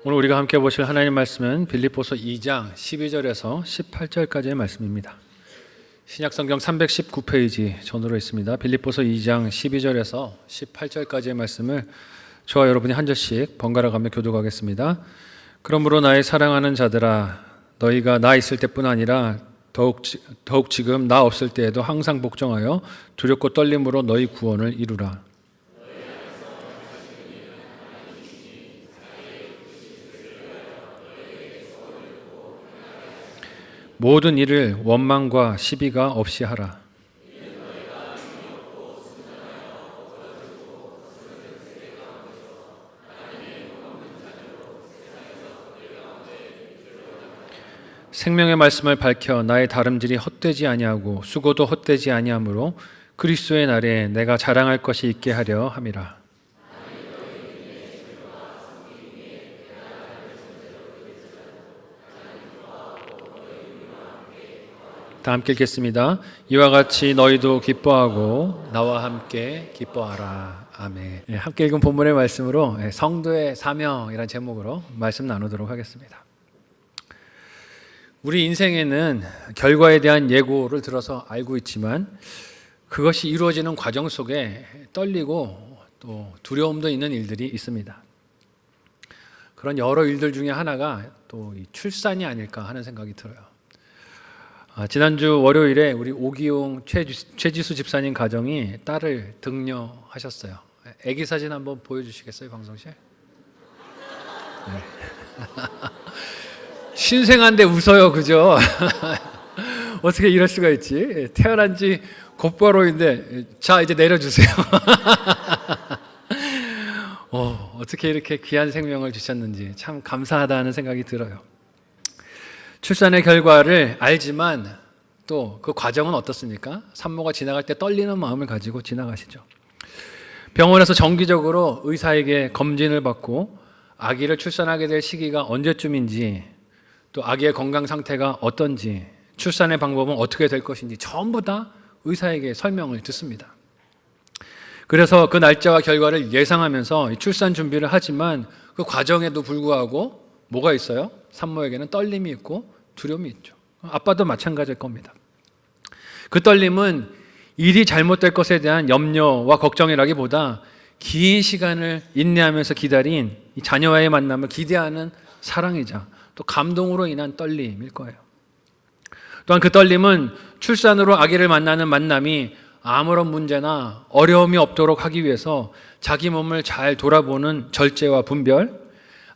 오늘 우리가 함께 보실 하나님 말씀은 빌립보서 2장 12절에서 18절까지의 말씀입니다. 신약성경 319페이지 전으로 있습니다. 빌립보서 2장 12절에서 18절까지의 말씀을 저와 여러분이 한 절씩 번갈아 가며 교독하겠습니다. 그러므로 나의 사랑하는 자들아, 너희가 나 있을 때뿐 아니라 더욱 지금 나 없을 때에도 항상 복종하여 두렵고 떨림으로 너희 구원을 이루라. 모든 일을 원망과 시비가 없이 하라. 생명의 말씀을 밝혀 나의 다름질이 헛되지 아니하고 수고도 헛되지 아니하므로 그리스도의 날에 내가 자랑할 것이 있게 하려 함이라. 다 함께 읽겠습니다. 이와 같이 너희도 기뻐하고 나와 함께 기뻐하라. 아멘. 함께 읽은 본문의 말씀으로 성도의 사명이라는 제목으로 말씀 나누도록 하겠습니다. 우리 인생에는 결과에 대한 예고를 들어서 알고 있지만 그것이 이루어지는 과정 속에 떨리고 또 두려움도 있는 일들이 있습니다. 그런 여러 일들 중에 하나가 또 출산이 아닐까 하는 생각이 들어요. 지난주 월요일에 우리 오기용 최지수 집사님 가정이 딸을 등려하셨어요. 아기 사진 한번 보여주시겠어요, 방송실? 네. 신생한데 웃어요, 그죠? 어떻게 이럴 수가 있지? 태어난 지 곧바로인데, 자, 이제 내려주세요. 어떻게 이렇게 귀한 생명을 주셨는지 참 감사하다는 생각이 들어요. 출산의 결과를 알지만 또 그 과정은 어떻습니까? 산모가 지나갈 때 떨리는 마음을 가지고 지나가시죠. 병원에서 정기적으로 의사에게 검진을 받고 아기를 출산하게 될 시기가 언제쯤인지, 또 아기의 건강 상태가 어떤지, 출산의 방법은 어떻게 될 것인지 전부 다 의사에게 설명을 듣습니다. 그래서 그 날짜와 결과를 예상하면서 출산 준비를 하지만 그 과정에도 불구하고 뭐가 있어요? 산모에게는 떨림이 있고 두려움이 있죠. 아빠도 마찬가지일 겁니다. 그 떨림은 일이 잘못될 것에 대한 염려와 걱정이라기보다 긴 시간을 인내하면서 기다린 이 자녀와의 만남을 기대하는 사랑이자 또 감동으로 인한 떨림일 거예요. 또한 그 떨림은 출산으로 아기를 만나는 만남이 아무런 문제나 어려움이 없도록 하기 위해서 자기 몸을 잘 돌아보는 절제와 분별,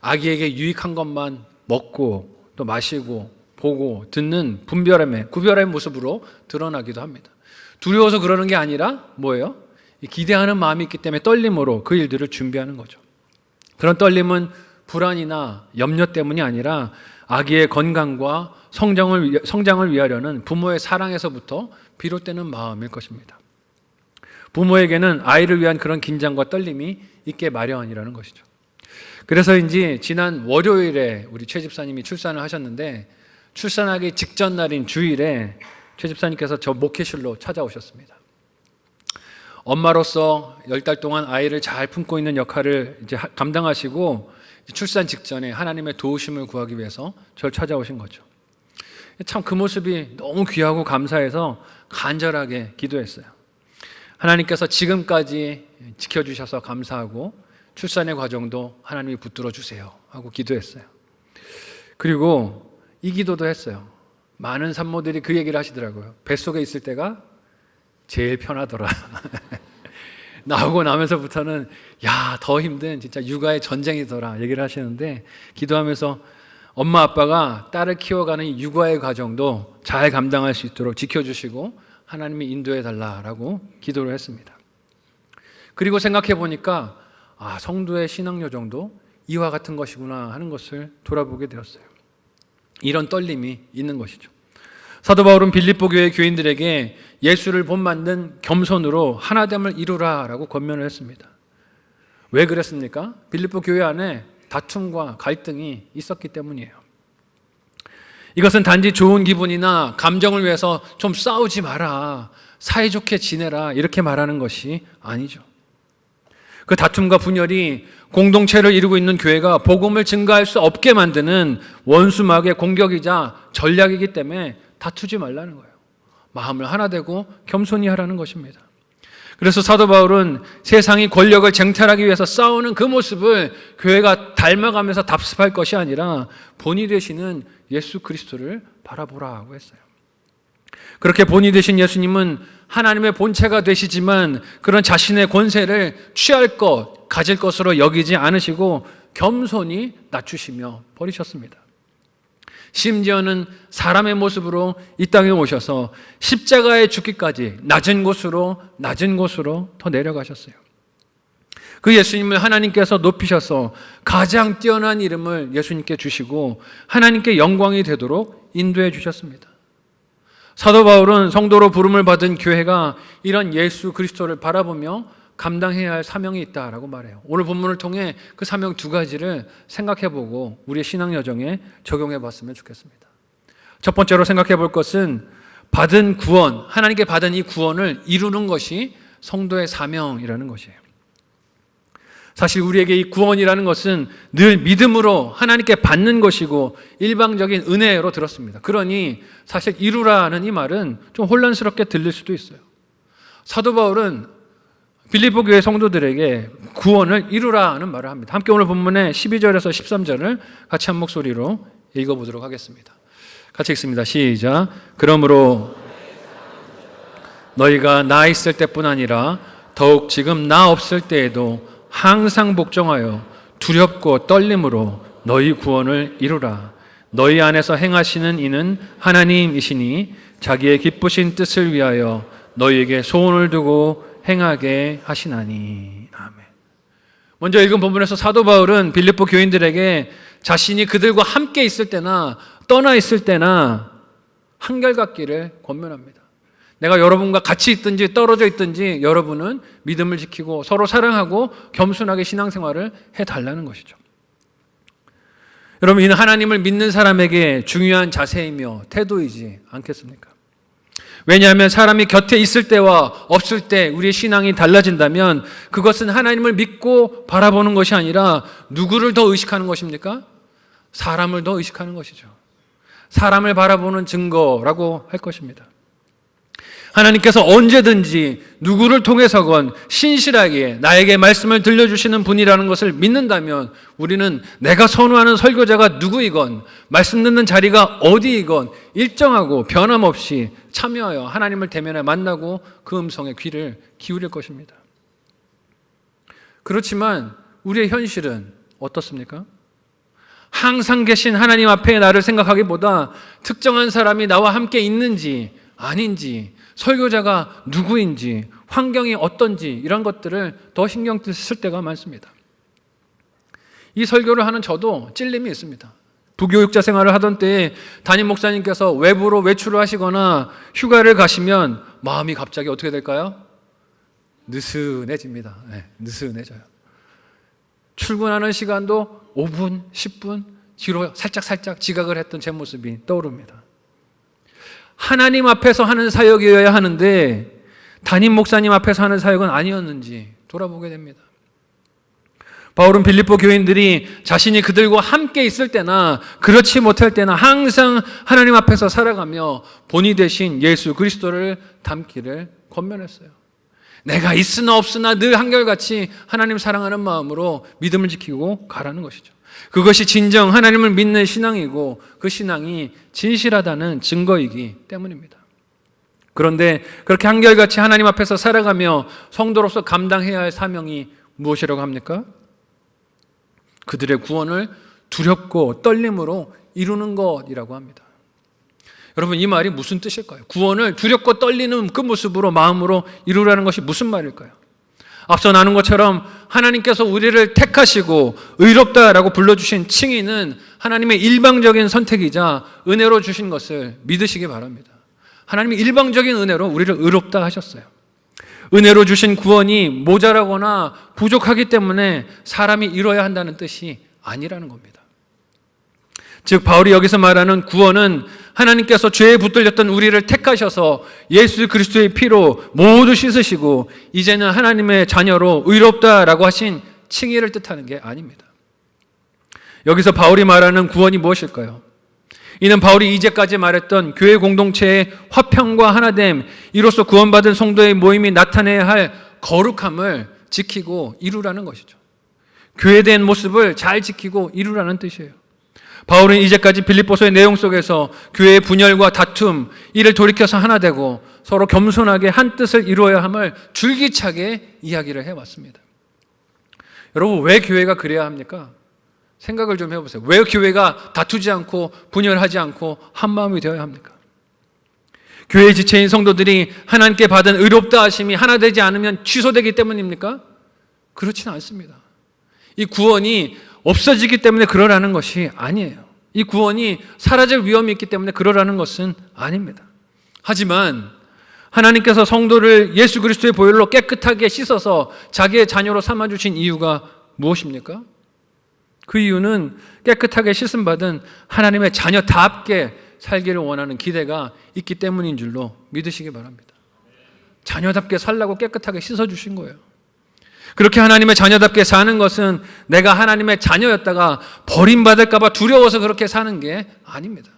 아기에게 유익한 것만 먹고 또 마시고 보고 듣는 구별의 모습으로 드러나기도 합니다. 두려워서 그러는 게 아니라 뭐예요? 기대하는 마음이 있기 때문에 떨림으로 그 일들을 준비하는 거죠. 그런 떨림은 불안이나 염려 때문이 아니라 아기의 건강과 성장을 위하려는 부모의 사랑에서부터 비롯되는 마음일 것입니다. 부모에게는 아이를 위한 그런 긴장과 떨림이 있게 마련이라는 것이죠. 그래서인지 지난 월요일에 우리 최 집사님이 출산을 하셨는데, 출산하기 직전 날인 주일에 최 집사님께서 저 목회실로 찾아오셨습니다. 엄마로서 10달 동안 아이를 잘 품고 있는 역할을 이제 감당하시고 출산 직전에 하나님의 도우심을 구하기 위해서 저를 찾아오신 거죠. 참 그 모습이 너무 귀하고 감사해서 간절하게 기도했어요. 하나님께서 지금까지 지켜주셔서 감사하고 출산의 과정도 하나님이 붙들어 주세요 하고 기도했어요. 그리고 이 기도도 했어요. 많은 산모들이 그 얘기를 하시더라고요. 뱃속에 있을 때가 제일 편하더라. 나오고 나면서부터는 더 힘든 진짜 육아의 전쟁이더라 얘기를 하시는데, 기도하면서 엄마 아빠가 딸을 키워가는 육아의 과정도 잘 감당할 수 있도록 지켜주시고 하나님이 인도해 달라라고 기도를 했습니다. 그리고 생각해 보니까 성도의 신앙 여정도 이와 같은 것이구나 하는 것을 돌아보게 되었어요. 이런 떨림이 있는 것이죠. 사도 바울은 빌립보 교회 교인들에게 예수를 본받는 겸손으로 하나됨을 이루라라고 권면을 했습니다. 왜 그랬습니까? 빌립보 교회 안에 다툼과 갈등이 있었기 때문이에요. 이것은 단지 좋은 기분이나 감정을 위해서 좀 싸우지 마라, 사이좋게 지내라 이렇게 말하는 것이 아니죠. 그 다툼과 분열이 공동체를 이루고 있는 교회가 복음을 증가할 수 없게 만드는 원수막의 공격이자 전략이기 때문에 다투지 말라는 거예요. 마음을 하나 되고 겸손히 하라는 것입니다. 그래서 사도 바울은 세상이 권력을 쟁탈하기 위해서 싸우는 그 모습을 교회가 닮아가면서 답습할 것이 아니라 본이 되시는 예수 그리스도를 바라보라고 했어요. 그렇게 본이 되신 예수님은 하나님의 본체가 되시지만 그런 자신의 권세를 취할 것, 가질 것으로 여기지 않으시고 겸손히 낮추시며 버리셨습니다. 심지어는 사람의 모습으로 이 땅에 오셔서 십자가에 죽기까지 낮은 곳으로 더 내려가셨어요. 그 예수님을 하나님께서 높이셔서 가장 뛰어난 이름을 예수님께 주시고 하나님께 영광이 되도록 인도해 주셨습니다. 사도 바울은 성도로 부름을 받은 교회가 이런 예수 그리스도를 바라보며 감당해야 할 사명이 있다라고 말해요. 오늘 본문을 통해 그 사명 두 가지를 생각해보고 우리의 신앙 여정에 적용해봤으면 좋겠습니다. 첫 번째로 생각해볼 것은 받은 구원, 하나님께 받은 이 구원을 이루는 것이 성도의 사명이라는 것이에요. 사실 우리에게 이 구원이라는 것은 늘 믿음으로 하나님께 받는 것이고 일방적인 은혜로 들었습니다. 그러니 사실 이루라는 이 말은 좀 혼란스럽게 들릴 수도 있어요. 사도 바울은 빌립보 교회 성도들에게 구원을 이루라는 말을 합니다. 함께 오늘 본문의 12절에서 13절을 같이 한 목소리로 읽어보도록 하겠습니다. 같이 읽습니다. 시작. 그러므로 너희가 나 있을 때뿐 아니라 더욱 지금 나 없을 때에도 항상 복종하여 두렵고 떨림으로 너희 구원을 이루라. 너희 안에서 행하시는 이는 하나님이시니 자기의 기쁘신 뜻을 위하여 너희에게 소원을 두고 행하게 하시나니. 아멘. 먼저 읽은 본문에서 사도 바울은 빌립보 교인들에게 자신이 그들과 함께 있을 때나 떠나 있을 때나 한결같기를 권면합니다. 내가 여러분과 같이 있든지 떨어져 있든지 여러분은 믿음을 지키고 서로 사랑하고 겸손하게 신앙생활을 해달라는 것이죠. 여러분, 이는 하나님을 믿는 사람에게 중요한 자세이며 태도이지 않겠습니까? 왜냐하면 사람이 곁에 있을 때와 없을 때 우리의 신앙이 달라진다면 그것은 하나님을 믿고 바라보는 것이 아니라 누구를 더 의식하는 것입니까? 사람을 더 의식하는 것이죠. 사람을 바라보는 증거라고 할 것입니다. 하나님께서 언제든지 누구를 통해서건 신실하게 나에게 말씀을 들려주시는 분이라는 것을 믿는다면 우리는 내가 선호하는 설교자가 누구이건 말씀 듣는 자리가 어디이건 일정하고 변함없이 참여하여 하나님을 대면에 만나고 그 음성에 귀를 기울일 것입니다. 그렇지만 우리의 현실은 어떻습니까? 항상 계신 하나님 앞에 나를 생각하기보다 특정한 사람이 나와 함께 있는지 아닌지, 설교자가 누구인지, 환경이 어떤지 이런 것들을 더 신경 쓸 때가 많습니다. 이 설교를 하는 저도 찔림이 있습니다. 부교육자 생활을 하던 때에 담임 목사님께서 외부로 외출을 하시거나 휴가를 가시면 마음이 갑자기 어떻게 될까요? 느슨해집니다. 네, 느슨해져요. 출근하는 시간도 5분, 10분 뒤로 살짝 지각을 했던 제 모습이 떠오릅니다. 하나님 앞에서 하는 사역이어야 하는데 담임 목사님 앞에서 하는 사역은 아니었는지 돌아보게 됩니다. 바울은 빌립보 교인들이 자신이 그들과 함께 있을 때나 그렇지 못할 때나 항상 하나님 앞에서 살아가며 본이 되신 예수 그리스도를 닮기를 권면했어요. 내가 있으나 없으나 늘 한결같이 하나님 사랑하는 마음으로 믿음을 지키고 가라는 것이죠. 그것이 진정 하나님을 믿는 신앙이고 그 신앙이 진실하다는 증거이기 때문입니다. 그런데 그렇게 한결같이 하나님 앞에서 살아가며 성도로서 감당해야 할 사명이 무엇이라고 합니까? 그들의 구원을 두렵고 떨림으로 이루는 것이라고 합니다. 여러분, 이 말이 무슨 뜻일까요? 구원을 두렵고 떨리는 그 모습으로 마음으로 이루라는 것이 무슨 말일까요? 앞서 나눈 것처럼 하나님께서 우리를 택하시고 의롭다라고 불러주신 칭의는 하나님의 일방적인 선택이자 은혜로 주신 것을 믿으시기 바랍니다. 하나님이 일방적인 은혜로 우리를 의롭다 하셨어요. 은혜로 주신 구원이 모자라거나 부족하기 때문에 사람이 이뤄야 한다는 뜻이 아니라는 겁니다. 즉 바울이 여기서 말하는 구원은 하나님께서 죄에 붙들렸던 우리를 택하셔서 예수 그리스도의 피로 모두 씻으시고 이제는 하나님의 자녀로 의롭다라고 하신 칭의를 뜻하는 게 아닙니다. 여기서 바울이 말하는 구원이 무엇일까요? 이는 바울이 이제까지 말했던 교회 공동체의 화평과 하나됨, 이로써 구원받은 성도의 모임이 나타내야 할 거룩함을 지키고 이루라는 것이죠. 교회된 모습을 잘 지키고 이루라는 뜻이에요. 바울은 이제까지 빌립보서의 내용 속에서 교회의 분열과 다툼, 이를 돌이켜서 하나 되고 서로 겸손하게 한 뜻을 이루어야 함을 줄기차게 이야기를 해왔습니다. 여러분, 왜 교회가 그래야 합니까? 생각을 좀 해보세요. 왜 교회가 다투지 않고 분열하지 않고 한 마음이 되어야 합니까? 교회의 지체인 성도들이 하나님께 받은 의롭다 하심이 하나 되지 않으면 취소되기 때문입니까? 그렇지는 않습니다. 이 구원이 없어지기 때문에 그러라는 것이 아니에요. 이 구원이 사라질 위험이 있기 때문에 그러라는 것은 아닙니다. 하지만 하나님께서 성도를 예수 그리스도의 보혈로 깨끗하게 씻어서 자기의 자녀로 삼아주신 이유가 무엇입니까? 그 이유는 깨끗하게 씻음받은 하나님의 자녀답게 살기를 원하는 기대가 있기 때문인 줄로 믿으시기 바랍니다. 자녀답게 살라고 깨끗하게 씻어주신 거예요. 그렇게 하나님의 자녀답게 사는 것은 내가 하나님의 자녀였다가 버림받을까 봐 두려워서 그렇게 사는 게 아닙니다.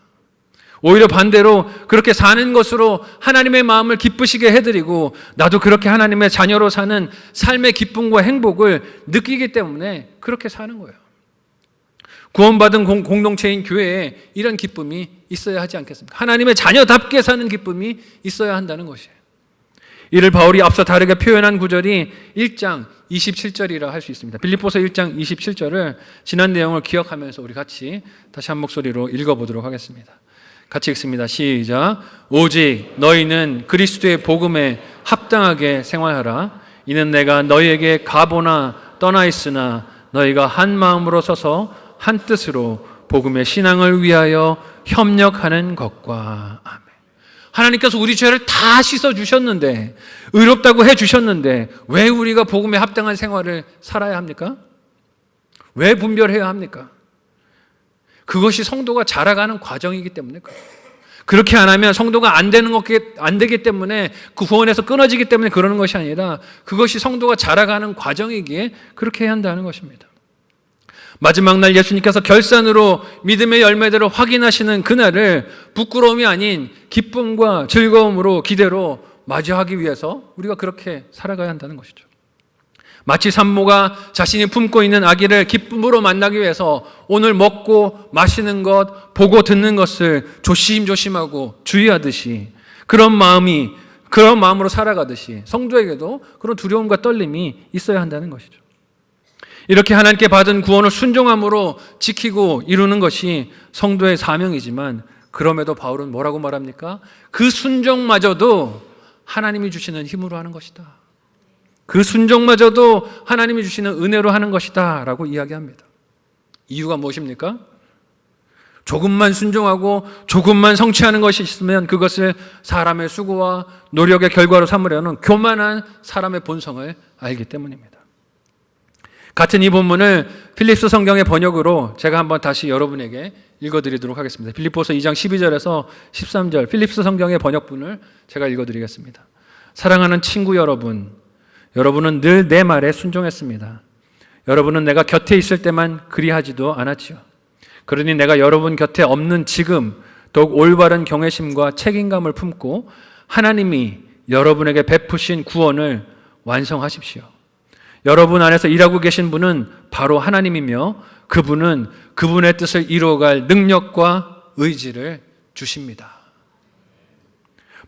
오히려 반대로 그렇게 사는 것으로 하나님의 마음을 기쁘시게 해드리고 나도 그렇게 하나님의 자녀로 사는 삶의 기쁨과 행복을 느끼기 때문에 그렇게 사는 거예요. 구원받은 공동체인 교회에 이런 기쁨이 있어야 하지 않겠습니까? 하나님의 자녀답게 사는 기쁨이 있어야 한다는 것이에요. 이를 바울이 앞서 다르게 표현한 구절이 1장 27절이라 할 수 있습니다. 빌립보서 1장 27절을 지난 내용을 기억하면서 우리 같이 다시 한 목소리로 읽어보도록 하겠습니다. 같이 읽습니다. 시작. 오직 너희는 그리스도의 복음에 합당하게 생활하라. 이는 내가 너희에게 가보나 떠나 있으나 너희가 한 마음으로 서서 한 뜻으로 복음의 신앙을 위하여 협력하는 것과. 아멘. 하나님께서 우리 죄를 다 씻어주셨는데, 의롭다고 해주셨는데 왜 우리가 복음에 합당한 생활을 살아야 합니까? 왜 분별해야 합니까? 그것이 성도가 자라가는 과정이기 때문에 그래요. 그렇게 안 하면 성도가 안 되기 때문에 그 구원에서 끊어지기 때문에 그러는 것이 아니라 그것이 성도가 자라가는 과정이기에 그렇게 해야 한다는 것입니다. 마지막 날 예수님께서 결산으로 믿음의 열매들을 확인하시는 그날을 부끄러움이 아닌 기쁨과 즐거움으로 기대로 맞이하기 위해서 우리가 그렇게 살아가야 한다는 것이죠. 마치 산모가 자신이 품고 있는 아기를 기쁨으로 만나기 위해서 오늘 먹고 마시는 것, 보고 듣는 것을 조심조심하고 주의하듯이 그런 마음으로 살아가듯이 성도에게도 그런 두려움과 떨림이 있어야 한다는 것이죠. 이렇게 하나님께 받은 구원을 순종함으로 지키고 이루는 것이 성도의 사명이지만 그럼에도 바울은 뭐라고 말합니까? 그 순종마저도 하나님이 주시는 힘으로 하는 것이다. 그 순종마저도 하나님이 주시는 은혜로 하는 것이다 라고 이야기합니다. 이유가 무엇입니까? 조금만 순종하고 조금만 성취하는 것이 있으면 그것을 사람의 수고와 노력의 결과로 삼으려는 교만한 사람의 본성을 알기 때문입니다. 같은 이 본문을 필립스 성경의 번역으로 제가 한번 다시 여러분에게 읽어드리도록 하겠습니다. 빌립보서 2장 12절에서 13절 필립스 성경의 번역본을 제가 읽어드리겠습니다. 사랑하는 친구 여러분, 여러분은 늘 내 말에 순종했습니다. 여러분은 내가 곁에 있을 때만 그리하지도 않았지요. 그러니 내가 여러분 곁에 없는 지금 더욱 올바른 경외심과 책임감을 품고 하나님이 여러분에게 베푸신 구원을 완성하십시오. 여러분 안에서 일하고 계신 분은 바로 하나님이며 그분은 그분의 뜻을 이루어갈 능력과 의지를 주십니다.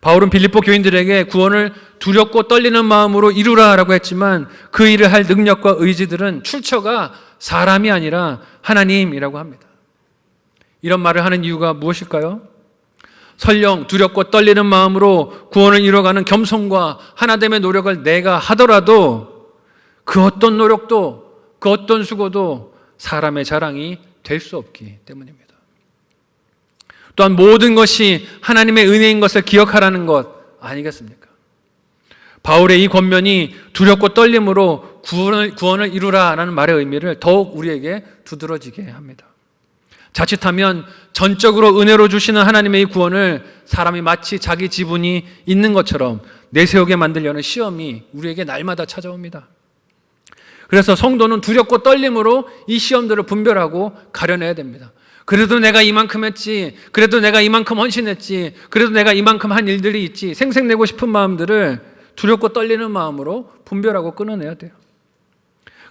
바울은 빌립보 교인들에게 구원을 두렵고 떨리는 마음으로 이루라라고 했지만 그 일을 할 능력과 의지들은 출처가 사람이 아니라 하나님이라고 합니다. 이런 말을 하는 이유가 무엇일까요? 설령 두렵고 떨리는 마음으로 구원을 이루어가는 겸손과 하나됨의 노력을 내가 하더라도 그 어떤 노력도 그 어떤 수고도 사람의 자랑이 될 수 없기 때문입니다. 또한 모든 것이 하나님의 은혜인 것을 기억하라는 것 아니겠습니까? 바울의 이 권면이 두렵고 떨림으로 구원을 이루라라는 말의 의미를 더욱 우리에게 두드러지게 합니다. 자칫하면 전적으로 은혜로 주시는 하나님의 이 구원을 사람이 마치 자기 지분이 있는 것처럼 내세우게 만들려는 시험이 우리에게 날마다 찾아옵니다. 그래서 성도는 두렵고 떨림으로 이 시험들을 분별하고 가려내야 됩니다. 그래도 내가 이만큼 했지, 그래도 내가 이만큼 헌신했지, 그래도 내가 이만큼 한 일들이 있지, 생색내고 싶은 마음들을 두렵고 떨리는 마음으로 분별하고 끊어내야 돼요.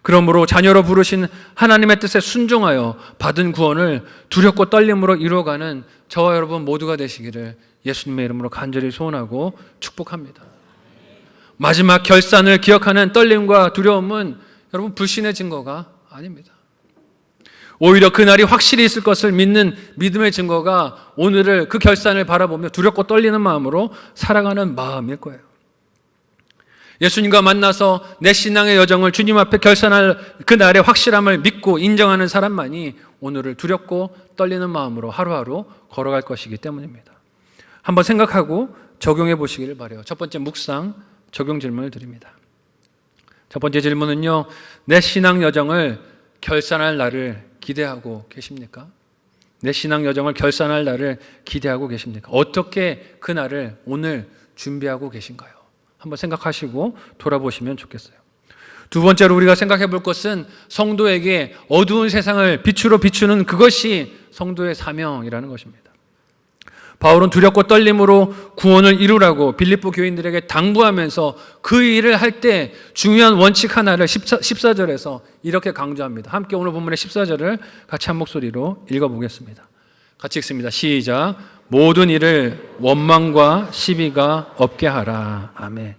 그러므로 자녀로 부르신 하나님의 뜻에 순종하여 받은 구원을 두렵고 떨림으로 이루어가는 저와 여러분 모두가 되시기를 예수님의 이름으로 간절히 소원하고 축복합니다. 마지막 결산을 기억하는 떨림과 두려움은 여러분 불신의 증거가 아닙니다. 오히려 그날이 확실히 있을 것을 믿는 믿음의 증거가 오늘을 그 결산을 바라보며 두렵고 떨리는 마음으로 살아가는 마음일 거예요. 예수님과 만나서 내 신앙의 여정을 주님 앞에 결산할 그날의 확실함을 믿고 인정하는 사람만이 오늘을 두렵고 떨리는 마음으로 하루하루 걸어갈 것이기 때문입니다. 한번 생각하고 적용해 보시기를 바라요. 첫 번째 묵상 적용 질문을 드립니다. 첫 번째 질문은요, 내 신앙 여정을 결산할 날을 기대하고 계십니까? 내 신앙 여정을 결산할 날을 기대하고 계십니까? 어떻게 그 날을 오늘 준비하고 계신가요? 한번 생각하시고 돌아보시면 좋겠어요. 두 번째로 우리가 생각해 볼 것은 성도에게 어두운 세상을 빛으로 비추는 그것이 성도의 사명이라는 것입니다. 바울은 두렵고 떨림으로 구원을 이루라고 빌립보 교인들에게 당부하면서 그 일을 할 때 중요한 원칙 하나를 14절에서 이렇게 강조합니다. 함께 오늘 본문의 14절을 같이 한 목소리로 읽어보겠습니다. 같이 읽습니다. 시작. 모든 일을 원망과 시비가 없게 하라. 아멘.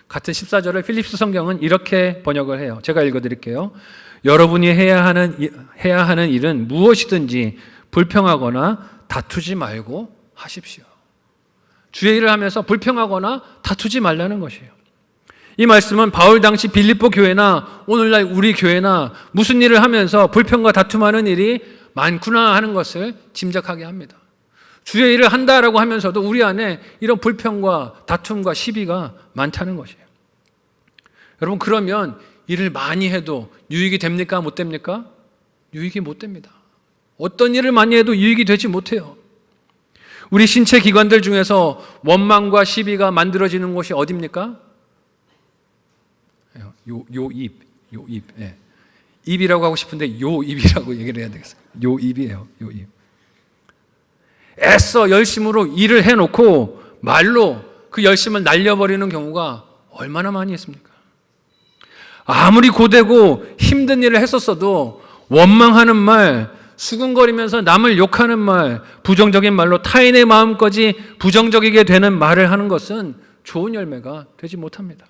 같은 14절을 필립스 성경은 이렇게 번역을 해요. 제가 읽어드릴게요. 여러분이 해야 하는 일은 무엇이든지 불평하거나 다투지 말고 하십시오. 주의 일을 하면서 불평하거나 다투지 말라는 것이에요. 이 말씀은 바울 당시 빌립보 교회나 오늘날 우리 교회나 무슨 일을 하면서 불평과 다툼하는 일이 많구나 하는 것을 짐작하게 합니다. 주의 일을 한다라고 하면서도 우리 안에 이런 불평과 다툼과 시비가 많다는 것이에요. 여러분, 그러면 일을 많이 해도 유익이 됩니까? 못 됩니까? 유익이 못 됩니다. 어떤 일을 많이 해도 유익이 되지 못해요. 우리 신체 기관들 중에서 원망과 시비가 만들어지는 곳이 어디입니까? 요 입. 예. 입이라고 하고 싶은데 요 입이라고 얘기를 해야 되겠어요. 요 입이에요. 요 입. 애써 열심으로 일을 해놓고 말로 그 열심을 날려버리는 경우가 얼마나 많이 있습니까? 아무리 고되고 힘든 일을 했었어도 원망하는 말, 수근거리면서 남을 욕하는 말, 부정적인 말로 타인의 마음까지 부정적이게 되는 말을 하는 것은 좋은 열매가 되지 못합니다.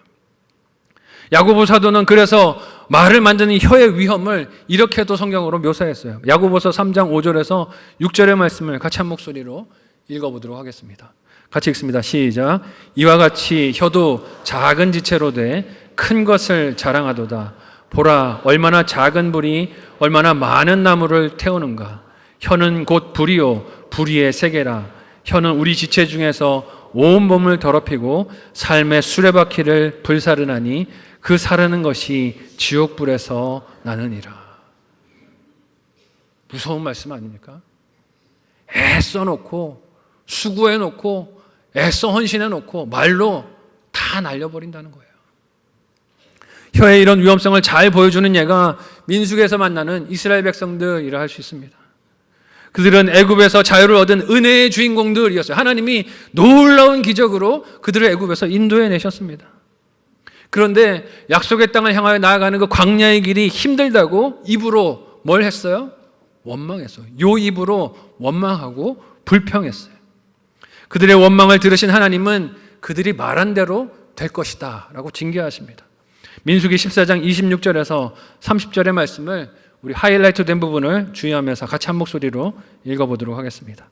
야고보 사도는 그래서 말을 만드는 혀의 위험을 이렇게도 성경으로 묘사했어요. 야고보서 3장 5절에서 6절의 말씀을 같이 한 목소리로 읽어보도록 하겠습니다. 같이 읽습니다. 시작. 이와 같이 혀도 작은 지체로 돼 큰 것을 자랑하도다. 보라, 얼마나 작은 불이 얼마나 많은 나무를 태우는가. 혀는 곧 불이요 불의의 세계라. 혀는 우리 지체 중에서 온 몸을 더럽히고 삶의 수레바퀴를 불사르나니 그 사르는 것이 지옥불에서 나느니라. 무서운 말씀 아닙니까? 애써놓고 수고해놓고 애써 헌신해놓고 말로 다 날려버린다는 거예요. 혀의 이런 위험성을 잘 보여주는 예가 민수기에서 만나는 이스라엘 백성들이라 할 수 있습니다. 그들은 애굽에서 자유를 얻은 은혜의 주인공들이었어요. 하나님이 놀라운 기적으로 그들을 애굽에서 인도해 내셨습니다. 그런데 약속의 땅을 향하여 나아가는 그 광야의 길이 힘들다고 입으로 뭘 했어요? 원망했어요. 요 입으로 원망하고 불평했어요. 그들의 원망을 들으신 하나님은 그들이 말한 대로 될 것이다 라고 징계하십니다. 민수기 14장 26절에서 30절의 말씀을 우리 하이라이트 된 부분을 주의하면서 같이 한 목소리로 읽어보도록 하겠습니다.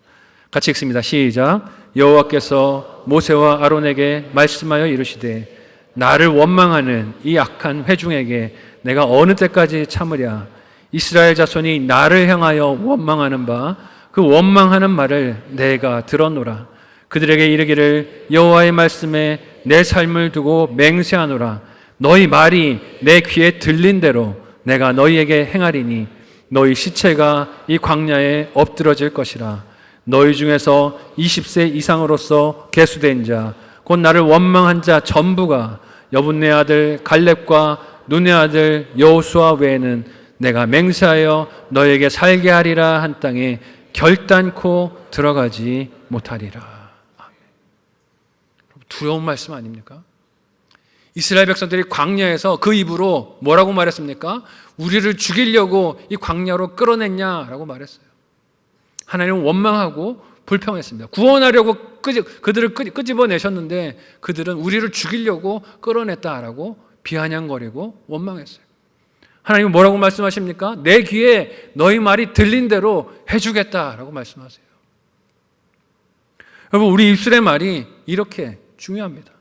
같이 읽습니다. 시작. 여호와께서 모세와 아론에게 말씀하여 이르시되 나를 원망하는 이 악한 회중에게 내가 어느 때까지 참으랴. 이스라엘 자손이 나를 향하여 원망하는 바 그 원망하는 말을 내가 들었노라. 그들에게 이르기를 여호와의 말씀에 내 삶을 두고 맹세하노라. 너희 말이 내 귀에 들린 대로 내가 너희에게 행하리니 너희 시체가 이 광야에 엎드러질 것이라. 너희 중에서 20세 이상으로서 계수된 자 곧 나를 원망한 자 전부가 여분네 아들 갈렙과 눈의 아들 여호수아 외에는 내가 맹세하여 너에게 살게 하리라 한 땅에 결단코 들어가지 못하리라. 아멘. 두려운 말씀 아닙니까? 이스라엘 백성들이 광야에서 그 입으로 뭐라고 말했습니까? 우리를 죽이려고 이 광야로 끌어냈냐라고 말했어요. 하나님은 원망하고 불평했습니다. 구원하려고 그들을 끄집어내셨는데 그들은 우리를 죽이려고 끌어냈다라고 비아냥거리고 원망했어요. 하나님은 뭐라고 말씀하십니까? 내 귀에 너희 말이 들린 대로 해주겠다라고 말씀하세요. 여러분, 우리 입술의 말이 이렇게 중요합니다.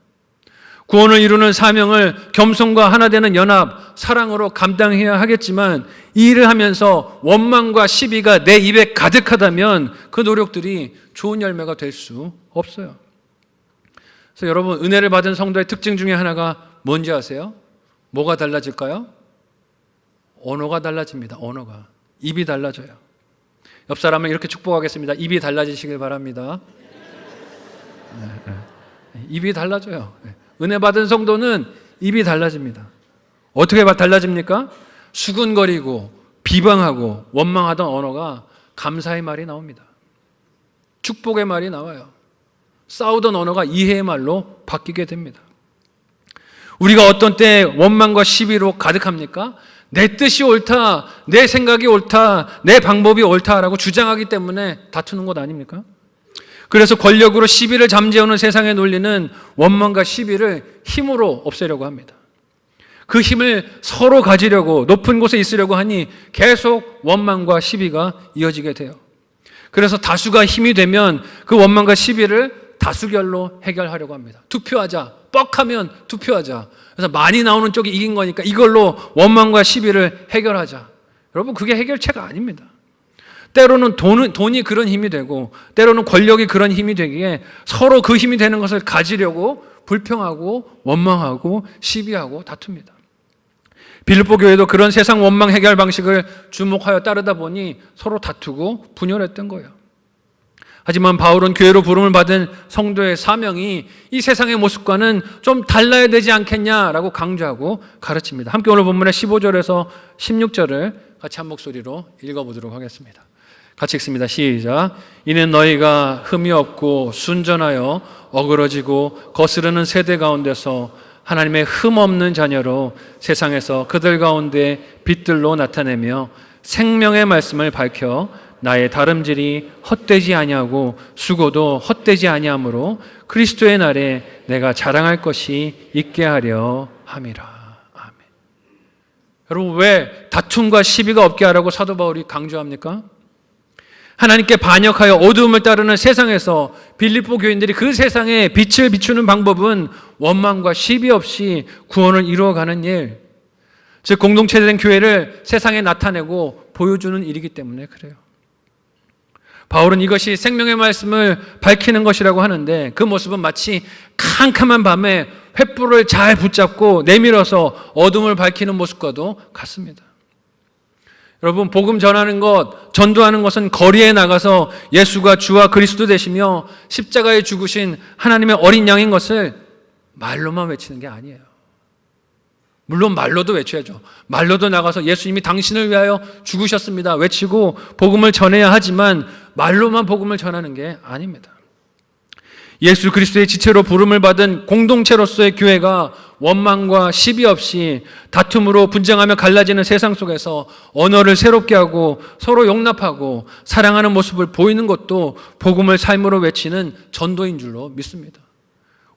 구원을 이루는 사명을 겸손과 하나 되는 연합, 사랑으로 감당해야 하겠지만 이 일을 하면서 원망과 시비가 내 입에 가득하다면 그 노력들이 좋은 열매가 될 수 없어요. 그래서 여러분, 은혜를 받은 성도의 특징 중에 하나가 뭔지 아세요? 뭐가 달라질까요? 언어가 달라집니다. 언어가. 입이 달라져요. 옆 사람을 이렇게 축복하겠습니다. 입이 달라지시길 바랍니다. 입이 달라져요. 은혜 받은 성도는 입이 달라집니다. 어떻게 달라집니까? 수군거리고 비방하고 원망하던 언어가 감사의 말이 나옵니다. 축복의 말이 나와요. 싸우던 언어가 이해의 말로 바뀌게 됩니다. 우리가 어떤 때 원망과 시비로 가득합니까? 내 뜻이 옳다, 내 생각이 옳다, 내 방법이 옳다라고 주장하기 때문에 다투는 것 아닙니까? 그래서 권력으로 시비를 잠재우는 세상의 논리는 원망과 시비를 힘으로 없애려고 합니다. 그 힘을 서로 가지려고 높은 곳에 있으려고 하니 계속 원망과 시비가 이어지게 돼요. 그래서 다수가 힘이 되면 그 원망과 시비를 다수결로 해결하려고 합니다. 투표하자. 뻑하면 투표하자. 그래서 많이 나오는 쪽이 이긴 거니까 이걸로 원망과 시비를 해결하자. 여러분, 그게 해결책가 아닙니다. 때로는 돈이 그런 힘이 되고 때로는 권력이 그런 힘이 되기에 서로 그 힘이 되는 것을 가지려고 불평하고 원망하고 시비하고 다툽니다. 빌립보 교회도 그런 세상 원망 해결 방식을 주목하여 따르다 보니 서로 다투고 분열했던 거예요. 하지만 바울은 교회로 부름을 받은 성도의 사명이 이 세상의 모습과는 좀 달라야 되지 않겠냐라고 강조하고 가르칩니다. 함께 오늘 본문의 15절에서 16절을 같이 한 목소리로 읽어보도록 하겠습니다. 같이 읽습니다. 시작. 이는 너희가 흠이 없고 순전하여 어그러지고 거스르는 세대 가운데서 하나님의 흠 없는 자녀로 세상에서 그들 가운데 빛들로 나타내며 생명의 말씀을 밝혀 나의 다름질이 헛되지 아니하고 수고도 헛되지 아니하므로 그리스도의 날에 내가 자랑할 것이 있게 하려 함이라. 아멘. 여러분, 왜 다툼과 시비가 없게 하라고 사도 바울이 강조합니까? 하나님께 반역하여 어두움을 따르는 세상에서 빌립보 교인들이 그 세상에 빛을 비추는 방법은 원망과 시비 없이 구원을 이루어가는 일, 즉 공동체된 교회를 세상에 나타내고 보여주는 일이기 때문에 그래요. 바울은 이것이 생명의 말씀을 밝히는 것이라고 하는데 그 모습은 마치 캄캄한 밤에 횃불을 잘 붙잡고 내밀어서 어둠을 밝히는 모습과도 같습니다. 여러분, 복음 전하는 것, 전도하는 것은 거리에 나가서 예수가 주와 그리스도 되시며 십자가에 죽으신 하나님의 어린 양인 것을 말로만 외치는 게 아니에요. 물론 말로도 외쳐야죠. 말로도 나가서 예수님이 당신을 위하여 죽으셨습니다 외치고 복음을 전해야 하지만 말로만 복음을 전하는 게 아닙니다. 예수 그리스도의 지체로 부름을 받은 공동체로서의 교회가 원망과 시비 없이 다툼으로 분쟁하며 갈라지는 세상 속에서 언어를 새롭게 하고 서로 용납하고 사랑하는 모습을 보이는 것도 복음을 삶으로 외치는 전도인 줄로 믿습니다.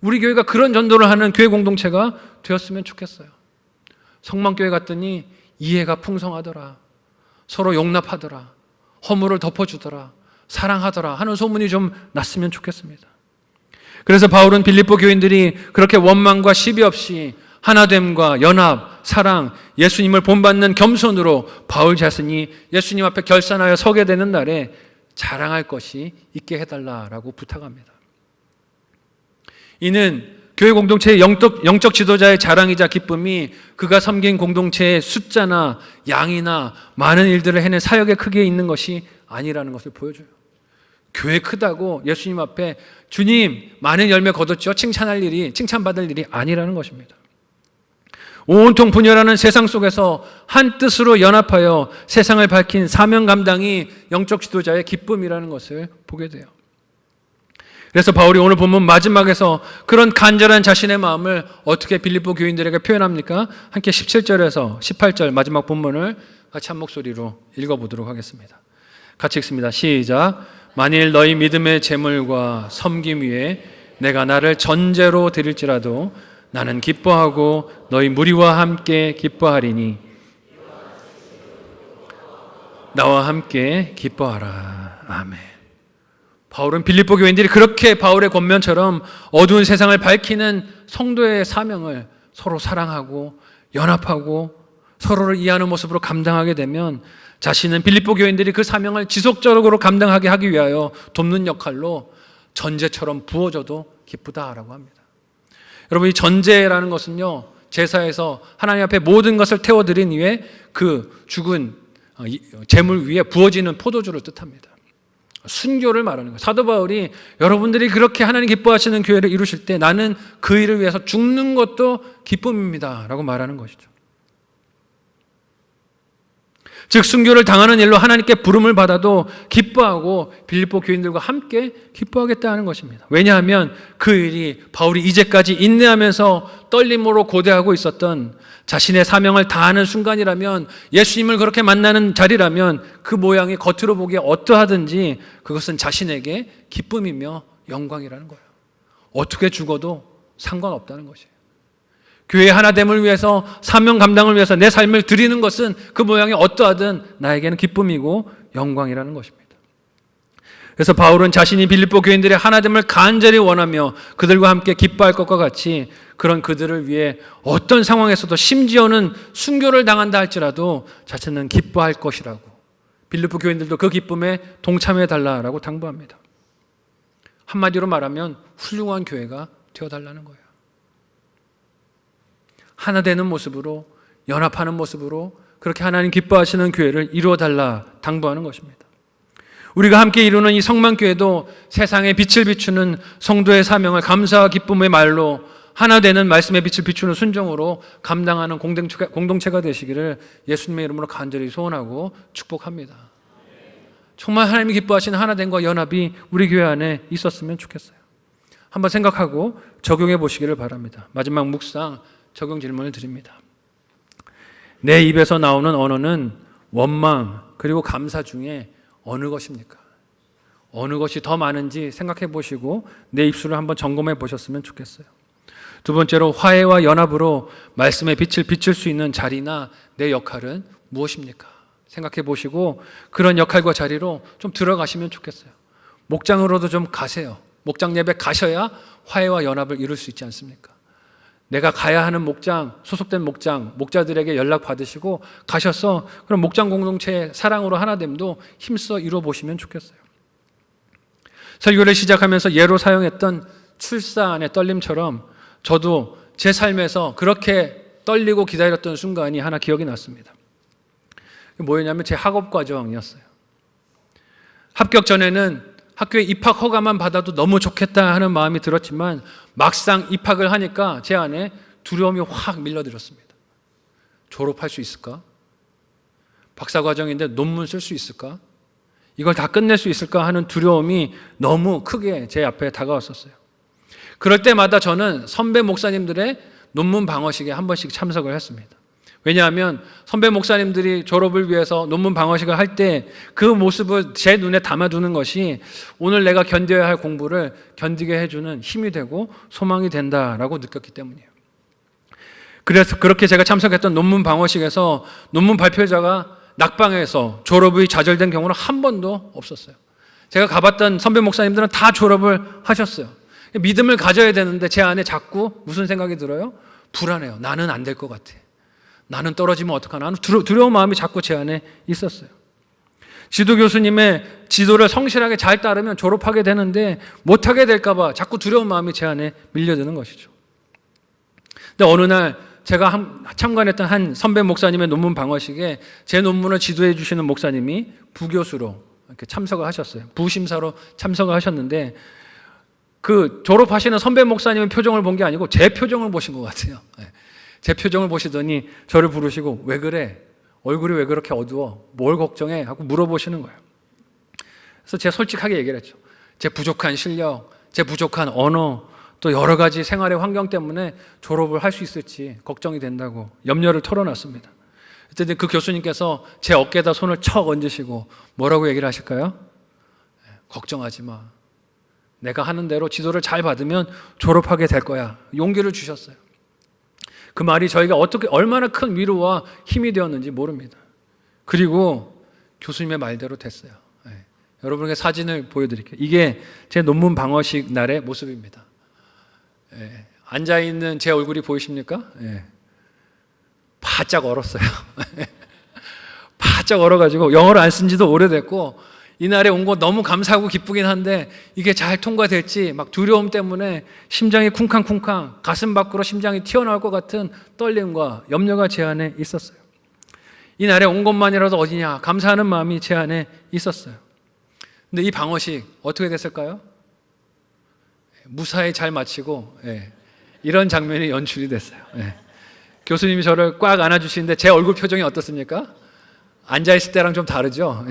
우리 교회가 그런 전도를 하는 교회 공동체가 되었으면 좋겠어요. 성만교회 갔더니 이해가 풍성하더라, 서로 용납하더라, 허물을 덮어주더라, 사랑하더라 하는 소문이 좀 났으면 좋겠습니다. 그래서 바울은 빌립보 교인들이 그렇게 원망과 시비 없이 하나됨과 연합, 사랑, 예수님을 본받는 겸손으로 바울 자신이 예수님 앞에 결산하여 서게 되는 날에 자랑할 것이 있게 해달라고 부탁합니다. 이는 교회 공동체의 영적 지도자의 자랑이자 기쁨이 그가 섬긴 공동체의 숫자나 양이나 많은 일들을 해낸 사역의 크기에 있는 것이 아니라는 것을 보여줘요. 교회 크다고 예수님 앞에 주님 많은 열매 거뒀죠, 칭찬받을 일이 아니라는 것입니다. 온통 분열하는 세상 속에서 한 뜻으로 연합하여 세상을 밝힌 사명 감당이 영적 지도자의 기쁨이라는 것을 보게 돼요. 그래서 바울이 오늘 본문 마지막에서 그런 간절한 자신의 마음을 어떻게 빌립보 교인들에게 표현합니까? 함께 17절에서 18절 마지막 본문을 같이 한 목소리로 읽어보도록 하겠습니다. 같이 읽습니다. 시작. 만일 너희 믿음의 재물과 섬김 위에 내가 나를 전제로 드릴지라도 나는 기뻐하고 너희 무리와 함께 기뻐하리니 나와 함께 기뻐하라. 아멘. 바울은 빌립보 교인들이 그렇게 바울의 권면처럼 어두운 세상을 밝히는 성도의 사명을 서로 사랑하고 연합하고 서로를 이해하는 모습으로 감당하게 되면 자신은 빌립보 교인들이 그 사명을 지속적으로 감당하게 하기 위하여 돕는 역할로 전제처럼 부어져도 기쁘다라고 합니다. 여러분, 이 전제라는 것은요, 제사에서 하나님 앞에 모든 것을 태워드린 이후에 그 죽은 제물 위에 부어지는 포도주를 뜻합니다. 순교를 말하는 거예요. 사도 바울이 여러분들이 그렇게 하나님 기뻐하시는 교회를 이루실 때 나는 그 일을 위해서 죽는 것도 기쁨입니다 라고 말하는 것이죠. 즉 순교를 당하는 일로 하나님께 부름을 받아도 기뻐하고 빌립보 교인들과 함께 기뻐하겠다는 것입니다. 왜냐하면 그 일이 바울이 이제까지 인내하면서 떨림으로 고대하고 있었던 자신의 사명을 다하는 순간이라면, 예수님을 그렇게 만나는 자리라면 그 모양이 겉으로 보기에 어떠하든지 그것은 자신에게 기쁨이며 영광이라는 거예요. 어떻게 죽어도 상관없다는 것이에요. 교회 하나됨을 위해서, 사명 감당을 위해서 내 삶을 드리는 것은 그 모양이 어떠하든 나에게는 기쁨이고 영광이라는 것입니다. 그래서 바울은 자신이 빌립보 교인들의 하나됨을 간절히 원하며 그들과 함께 기뻐할 것과 같이 그런 그들을 위해 어떤 상황에서도, 심지어는 순교를 당한다 할지라도 자신은 기뻐할 것이라고, 빌립보 교인들도 그 기쁨에 동참해 달라고 당부합니다. 한마디로 말하면 훌륭한 교회가 되어달라는 거예요. 하나 되는 모습으로, 연합하는 모습으로 그렇게 하나님 기뻐하시는 교회를 이루어달라 당부하는 것입니다. 우리가 함께 이루는 이 성만교회도 세상에 빛을 비추는 성도의 사명을 감사와 기쁨의 말로 하나 되는 말씀의 빛을 비추는 순종으로 감당하는 공동체가 되시기를 예수님의 이름으로 간절히 소원하고 축복합니다. 정말 하나님이 기뻐하시는 하나됨과 연합이 우리 교회 안에 있었으면 좋겠어요. 한번 생각하고 적용해 보시기를 바랍니다. 마지막 묵상 적용 질문을 드립니다. 내 입에서 나오는 언어는 원망 그리고 감사 중에 어느 것입니까? 어느 것이 더 많은지 생각해 보시고 내 입술을 한번 점검해 보셨으면 좋겠어요. 두 번째로, 화해와 연합으로 말씀의 빛을 비출 수 있는 자리나 내 역할은 무엇입니까? 생각해 보시고 그런 역할과 자리로 좀 들어가시면 좋겠어요. 목장으로도 좀 가세요. 목장 예배 가셔야 화해와 연합을 이룰 수 있지 않습니까? 내가 가야 하는 목장, 소속된 목자들에게 연락 받으시고 가셔서 그런 목장 공동체의 사랑으로 하나됨도 힘써 이루어 보시면 좋겠어요. 설교를 시작하면서 예로 사용했던 출산의 떨림처럼 저도 제 삶에서 그렇게 떨리고 기다렸던 순간이 하나 기억이 났습니다. 뭐였냐면 제 학업 과정이었어요. 합격 전에는 학교에 입학 허가만 받아도 너무 좋겠다 하는 마음이 들었지만 막상 입학을 하니까 제 안에 두려움이 확 밀려들었습니다. 졸업할 수 있을까? 박사과정인데 논문 쓸 수 있을까? 이걸 다 끝낼 수 있을까 하는 두려움이 너무 크게 제 앞에 다가왔었어요. 그럴 때마다 저는 선배 목사님들의 논문 방어식에 한 번씩 참석을 했습니다. 왜냐하면 선배 목사님들이 졸업을 위해서 논문 방어식을 할 때 그 모습을 제 눈에 담아두는 것이 오늘 내가 견뎌야 할 공부를 견디게 해주는 힘이 되고 소망이 된다라고 느꼈기 때문이에요. 그래서 그렇게 제가 참석했던 논문 방어식에서 논문 발표자가 낙방해서 졸업이 좌절된 경우는 한 번도 없었어요. 제가 가봤던 선배 목사님들은 다 졸업을 하셨어요. 믿음을 가져야 되는데 제 안에 자꾸 무슨 생각이 들어요? 불안해요. 나는 안 될 것 같아. 나는 떨어지면 어떡하나 하는 두려운 마음이 자꾸 제 안에 있었어요. 지도 교수님의 지도를 성실하게 잘 따르면 졸업하게 되는데 못하게 될까 봐 자꾸 두려운 마음이 제 안에 밀려드는 것이죠. 근데 어느 날 제가 참관했던 한 선배 목사님의 논문 방어식에 제 논문을 지도해 주시는 목사님이 부교수로 이렇게 참석을 하셨어요. 부심사로 참석을 하셨는데 그 졸업하시는 선배 목사님의 표정을 본 게 아니고 제 표정을 보신 것 같아요. 제 표정을 보시더니 저를 부르시고 왜 그래? 얼굴이 왜 그렇게 어두워? 뭘 걱정해? 하고 물어보시는 거예요. 그래서 제가 솔직하게 얘기를 했죠. 제 부족한 실력, 제 부족한 언어, 또 여러 가지 생활의 환경 때문에 졸업을 할 수 있을지 걱정이 된다고 염려를 털어놨습니다. 그때 그 교수님께서 제 어깨에다 손을 척 얹으시고 뭐라고 얘기를 하실까요? 걱정하지 마. 내가 하는 대로 지도를 잘 받으면 졸업하게 될 거야. 용기를 주셨어요. 그 말이 저희가 얼마나 큰 위로와 힘이 되었는지 모릅니다. 그리고 교수님의 말대로 됐어요. 여러분에게 사진을 보여드릴게요. 이게 제 논문 방어식 날의 모습입니다. 앉아있는 제 얼굴이 보이십니까? 바짝 얼었어요. 바짝 얼어가지고 영어를 안 쓴 지도 오래됐고 이날에 온 거 너무 감사하고 기쁘긴 한데 이게 잘 통과될지 막 두려움 때문에 심장이 쿵쾅쿵쾅 가슴 밖으로 심장이 튀어나올 것 같은 떨림과 염려가 제 안에 있었어요. 이날에 온 것만이라도 어디냐 감사하는 마음이 제 안에 있었어요. 근데 이 방어식 어떻게 됐을까요? 무사히 잘 마치고 이런 장면이 연출이 됐어요. 교수님이 저를 꽉 안아주시는데 제 얼굴 표정이 어떻습니까? 앉아있을 때랑 좀 다르죠?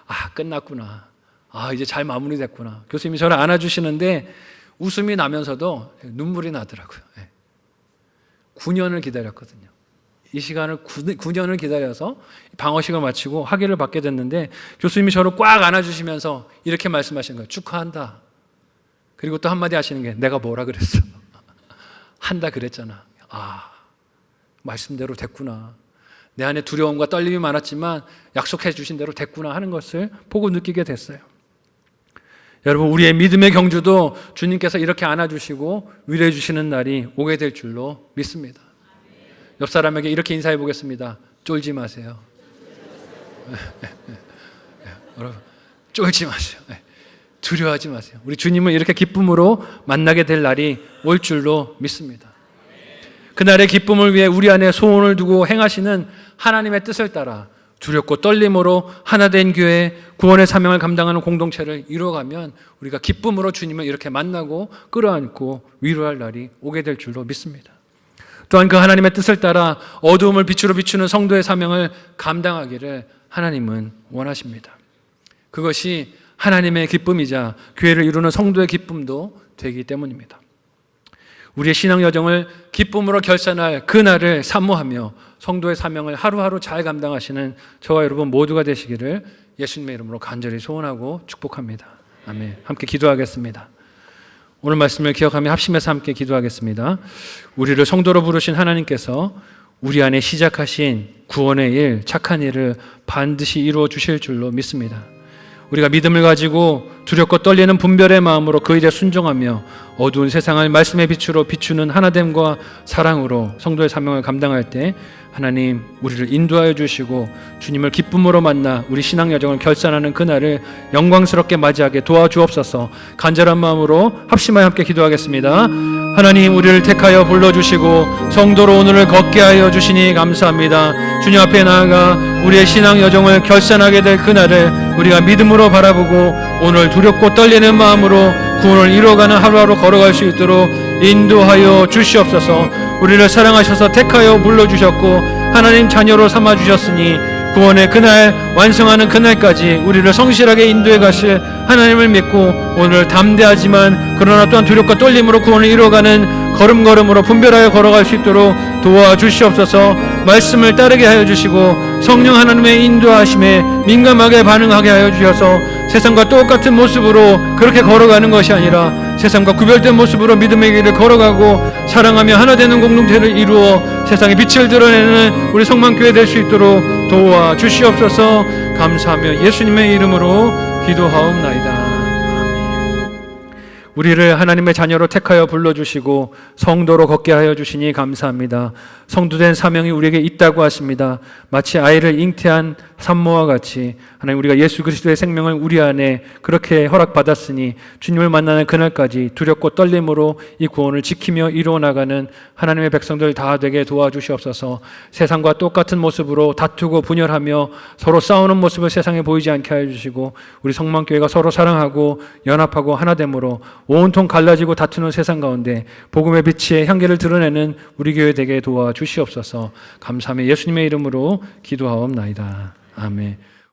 아, 끝났구나. 아, 이제 잘 마무리됐구나. 교수님이 저를 안아주시는데 웃음이 나면서도 눈물이 나더라고요. 9년을 기다렸거든요. 이 시간을 9년을 기다려서 방어식을 마치고 학위를 받게 됐는데 교수님이 저를 꽉 안아주시면서 이렇게 말씀하시는 거예요. 축하한다. 그리고 또 한마디 하시는 게 내가 뭐라 그랬어? 한다 그랬잖아. 아, 말씀대로 됐구나. 내 안에 두려움과 떨림이 많았지만 약속해 주신 대로 됐구나 하는 것을 보고 느끼게 됐어요. 여러분, 우리의 믿음의 경주도 주님께서 이렇게 안아주시고 위로해 주시는 날이 오게 될 줄로 믿습니다. 옆 사람에게 이렇게 인사해 보겠습니다. 쫄지 마세요. 여러분, 쫄지 마세요. 두려워하지 마세요. 우리 주님을 이렇게 기쁨으로 만나게 될 날이 올 줄로 믿습니다. 그날의 기쁨을 위해 우리 안에 소원을 두고 행하시는 하나님의 뜻을 따라 두렵고 떨림으로 하나된 교회, 구원의 사명을 감당하는 공동체를 이루어가면 우리가 기쁨으로 주님을 이렇게 만나고 끌어안고 위로할 날이 오게 될 줄로 믿습니다. 또한 그 하나님의 뜻을 따라 어두움을 빛으로 비추는 성도의 사명을 감당하기를 하나님은 원하십니다. 그것이 하나님의 기쁨이자 교회를 이루는 성도의 기쁨도 되기 때문입니다. 우리의 신앙 여정을 기쁨으로 결산할 그날을 사모하며 성도의 사명을 하루하루 잘 감당하시는 저와 여러분 모두가 되시기를 예수님의 이름으로 간절히 소원하고 축복합니다. 아멘. 함께 기도하겠습니다. 오늘 말씀을 기억하며 합심해서 함께 기도하겠습니다. 우리를 성도로 부르신 하나님께서 우리 안에 시작하신 구원의 일, 착한 일을 반드시 이루어 주실 줄로 믿습니다. 우리가 믿음을 가지고 두렵고 떨리는 분별의 마음으로 그 일에 순종하며 어두운 세상을 말씀의 빛으로 비추는 하나됨과 사랑으로 성도의 사명을 감당할 때 하나님 우리를 인도하여 주시고 주님을 기쁨으로 만나 우리 신앙 여정을 결산하는 그날을 영광스럽게 맞이하게 도와주옵소서. 간절한 마음으로 합심하여 함께 기도하겠습니다. 하나님 우리를 택하여 불러주시고 성도로 오늘을 걷게 하여 주시니 감사합니다. 주님 앞에 나아가 우리의 신앙 여정을 결산하게 될 그날을 우리가 믿음으로 바라보고 오늘 두렵고 떨리는 마음으로 구원을 이루어가는 하루하루 걸어갈 수 있도록 인도하여 주시옵소서. 우리를 사랑하셔서 택하여 불러주셨고 하나님 자녀로 삼아주셨으니 구원의 그날 완성하는 그날까지 우리를 성실하게 인도해 가실 하나님을 믿고 오늘 담대하지만 그러나 또한 두렵고 떨림으로 구원을 이루어가는 걸음걸음으로 분별하여 걸어갈 수 있도록 도와주시옵소서. 말씀을 따르게 하여 주시고 성령 하나님의 인도하심에 민감하게 반응하게 하여 주셔서 세상과 똑같은 모습으로 그렇게 걸어가는 것이 아니라 세상과 구별된 모습으로 믿음의 길을 걸어가고 사랑하며 하나 되는 공동체를 이루어 세상에 빛을 드러내는 우리 성만교회 될 수 있도록 도와주시옵소서. 감사하며 예수님의 이름으로 기도하옵나이다. 아멘. 우리를 하나님의 자녀로 택하여 불러주시고 성도로 걷게 하여 주시니 감사합니다. 성도된 사명이 우리에게 있다고 하십니다. 마치 아이를 잉태한 산모와 같이 하나님, 우리가 예수 그리스도의 생명을 우리 안에 그렇게 허락받았으니 주님을 만나는 그날까지 두렵고 떨림으로 이 구원을 지키며 이루어 나가는 하나님의 백성들 다 되게 도와주시옵소서. 세상과 똑같은 모습으로 다투고 분열하며 서로 싸우는 모습을 세상에 보이지 않게 하여 주시고, 우리 성만교회가 서로 사랑하고 연합하고 하나됨으로 온통 갈라지고 다투는 세상 가운데 복음의 빛의 향기를 드러내는 우리 교회 되게 도와주시옵소서. 감사하며 예수님의 이름으로 기도하옵나이다. 아멘.